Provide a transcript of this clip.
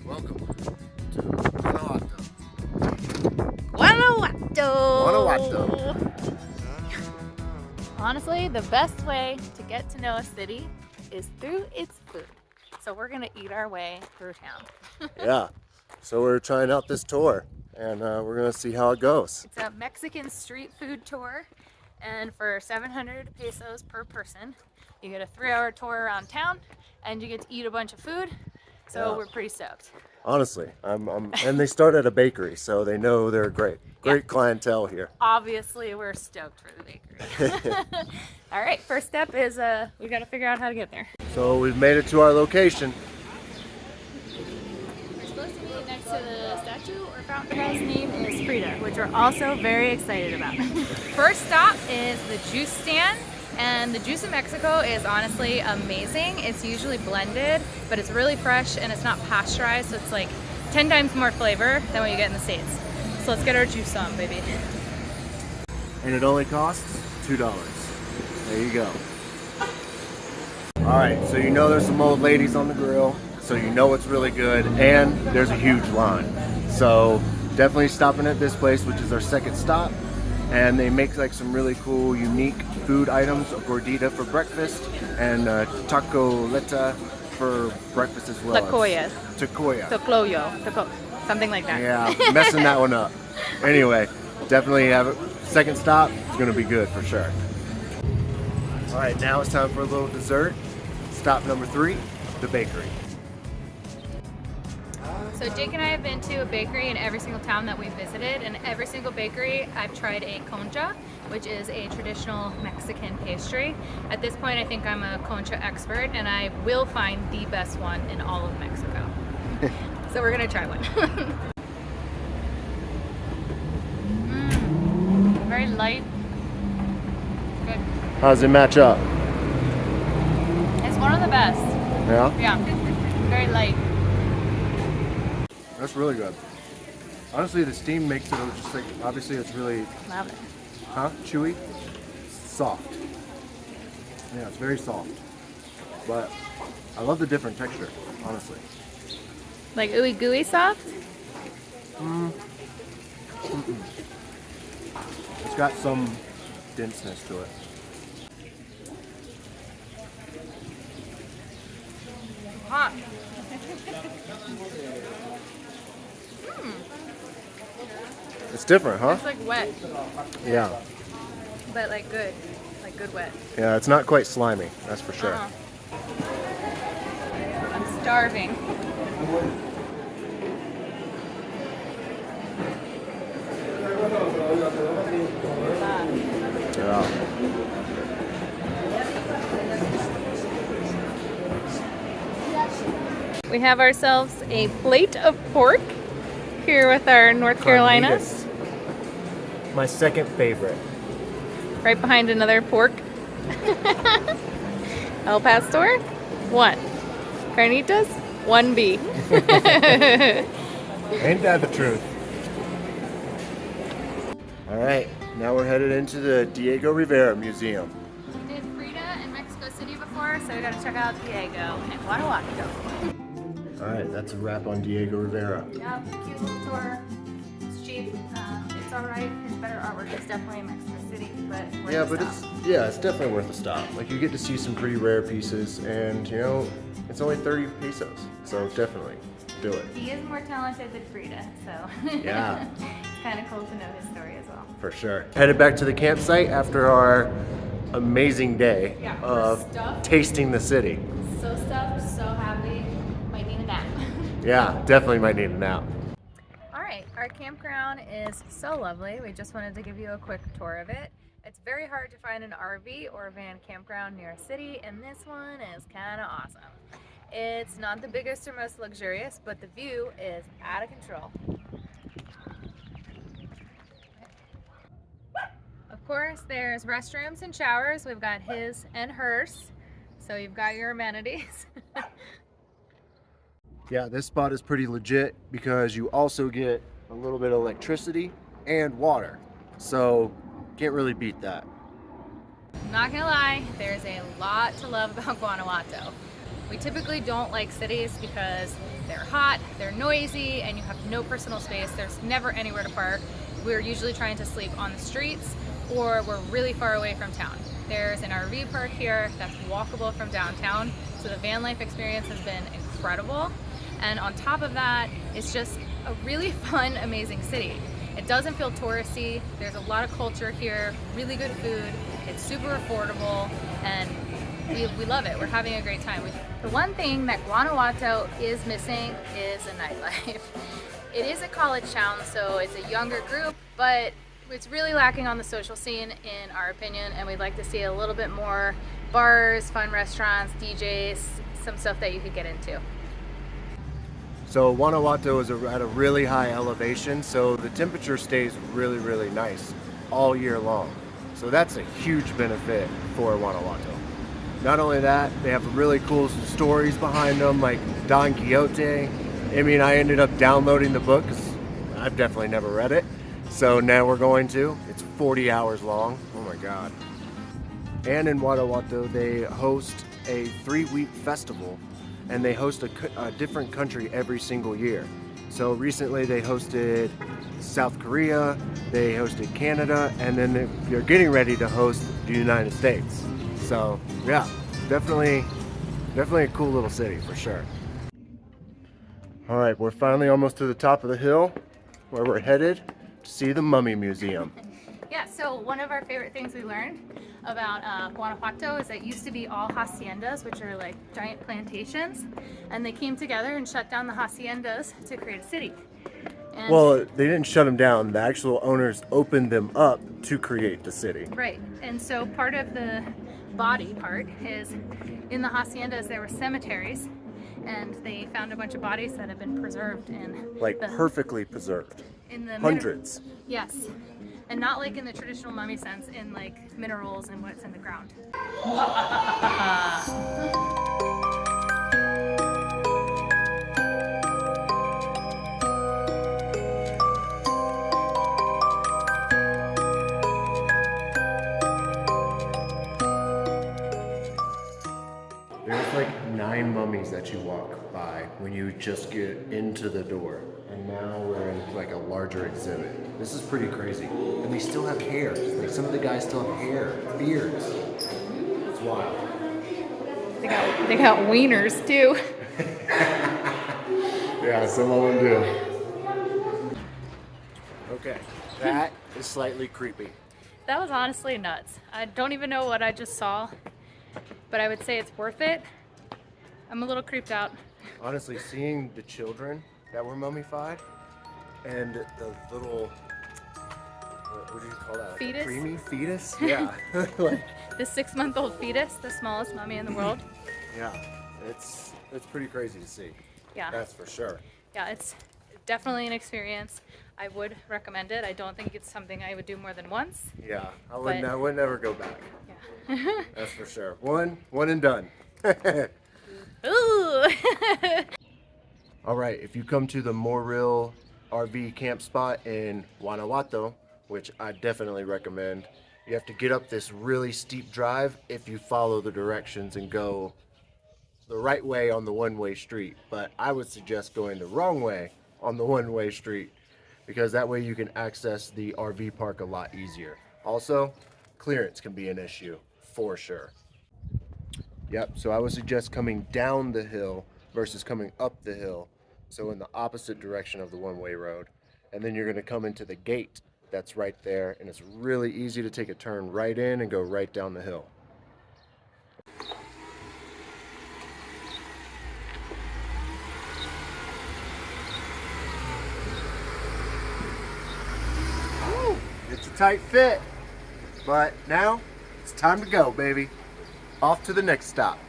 Welcome to Guanajuato. Guanajuato! Honestly, the best way to get to know a city is through its food. So we're gonna eat our way through town. Yeah, so we're trying out this tour and we're gonna see how it goes. It's a Mexican street food tour, and for 700 pesos per person, you get a 3-hour tour around town and you get to eat a bunch of food. So Yeah. we're pretty stoked. Honestly, and they start at a bakery, so they know they're great clientele here. Obviously, we're stoked for the bakery. All right, first step is we got to figure out how to get there. So we've made it to our location. We're supposed to be next to the statue or fountain. The guy's name is Frida, which we're also very excited about. First stop is the juice stand. And the juice in Mexico is honestly amazing. It's usually blended, but it's really fresh and it's not pasteurized, so it's like 10 times more flavor than what you get in the States. So let's get our juice on, baby. And it only costs $2. There you go. All right, so you know there's some old ladies on the grill, so you know it's really good, and there's a huge line. So definitely stopping at this place, which is our second stop. And they make like some really cool, unique food items, a gordita for breakfast, and tacoleta for breakfast as well. Takoyas. Takoya. Tocloyo. Something like that. Yeah, messing that one up. Anyway, definitely have it. Second stop, it's gonna be good for sure. All right, now it's time for a little dessert. Stop number 3, the bakery. So Jake and I have been to a bakery in every single town that we've visited, and every single bakery I've tried a concha, which is a traditional Mexican pastry. At this point, I think I'm a concha expert, and I will find the best one in all of Mexico. So we're gonna try one. Very light. Good. How does it match up? It's one of the best. Yeah? Yeah. Very light. That's really good. Honestly, the steam makes it just like, obviously it's really, Love it. chewy, soft. Yeah, it's very soft. But I love the different texture, honestly. Like ooey gooey soft? It's got some denseness to it. Hot. It's different, huh? It's like wet, Yeah. but like good wet. Yeah, it's not quite slimy, that's for sure. I'm starving. Yeah. We have ourselves a plate of pork here with our North Carolinas. My second favorite. Right behind another pork. El Pastor, 1. Carnitas, 1B. Ain't that the truth? All right, now we're headed into the Diego Rivera Museum. We did Frida in Mexico City before, so we gotta check out Diego in Guanajuato. All right, that's a wrap on Diego Rivera. Yeah, cute little tour. It's cheap. It's all right. It's better artwork. It's definitely in Mexico City, but it's definitely worth a stop. Like you get to see some pretty rare pieces, and you know, it's only 30 pesos, so definitely do it. He is more talented than Frida, so Yeah. It's kind of cool to know his story as well. For sure. Headed back to the campsite after our amazing day Yeah, we're of stuffed. tasting the city. So stuffed, so happy. Might need a nap. Yeah, definitely might need a nap. All right, our campground is so lovely. We just wanted to give you a quick tour of it. It's very hard to find an RV or van campground near a city, and this one is kind of awesome. It's not the biggest or most luxurious, but the view is out of control. Of course, there's restrooms and showers. We've got his and hers, so you've got your amenities. Yeah, this spot is pretty legit because you also get a little bit of electricity and water. So can't really beat that. Not gonna lie, there's a lot to love about Guanajuato. We typically don't like cities because they're hot, they're noisy and you have no personal space. There's never anywhere to park. We're usually trying to sleep on the streets, or we're really far away from town. There's an RV park here that's walkable from downtown, so the van life experience has been incredible. And on top of that, it's just a really fun, amazing city. It doesn't feel touristy. There's a lot of culture here, really good food. It's super affordable, and we love it. We're having a great time. The one thing that Guanajuato is missing is a nightlife. It is a college town, so it's a younger group, but it's really lacking on the social scene in our opinion, and we'd like to see a little bit more bars, fun restaurants, DJs, some stuff that you could get into. So Guanajuato is at a really high elevation, so the temperature stays really, really nice all year long. So that's a huge benefit for Guanajuato. Not only that, they have really cool stories behind them, like Don Quixote. I mean, I ended up downloading the book because I've definitely never read it. So now we're going to. It's 40 hours long. Oh my God. And in Guanajuato, they host a 3-week festival, and they host a different country every single year. So recently they hosted South Korea, they hosted Canada, and then they're getting ready to host the United States. So yeah, definitely a cool little city for sure. All right, we're finally almost to the top of the hill where we're headed to see the Mummy Museum. Yeah, so one of our favorite things we learned about Guanajuato is that it used to be all haciendas, which are like giant plantations, and they came together and shut down the haciendas to create a city. And well, they didn't shut them down. The actual owners opened them up to create the city. Right, and so part of the body part is in the haciendas there were cemeteries, and they found a bunch of bodies that have been preserved in perfectly preserved. In the hundreds. Yes. And not like in the traditional mummy sense, in like minerals and what's in the ground. There's like 9 mummies that you walk by when you just get into the door. And now we're in like a larger exhibit. This is pretty crazy. And they still have hair. Like some of the guys still have hair, beards. It's wild. They got wieners too. Yeah, some of them do. Okay, that is slightly creepy. That was honestly nuts. I don't even know what I just saw, but I would say it's worth it. I'm a little creeped out. Honestly, seeing the children that were mummified and the little, what do you call that? Like fetus? A preemie fetus? Yeah. Like, the 6-month-old fetus, the smallest mummy in the world. Yeah, it's pretty crazy to see. Yeah. That's for sure. Yeah, it's definitely an experience. I would recommend it. I don't think it's something I would do more than once. Yeah, I would never go back. Yeah. That's for sure. One and done. Ooh. All right, if you come to the Morrill RV camp spot in Guanajuato, which I definitely recommend, you have to get up this really steep drive if you follow the directions and go the right way on the one-way street. But I would suggest going the wrong way on the one-way street, because that way you can access the RV park a lot easier. Also, clearance can be an issue for sure. Yep, so I would suggest coming down the hill versus coming up the hill. So in the opposite direction of the one-way road. And then you're gonna come into the gate that's right there, and it's really easy to take a turn right in and go right down the hill. Woo, it's a tight fit, but now it's time to go, baby. Off to the next stop.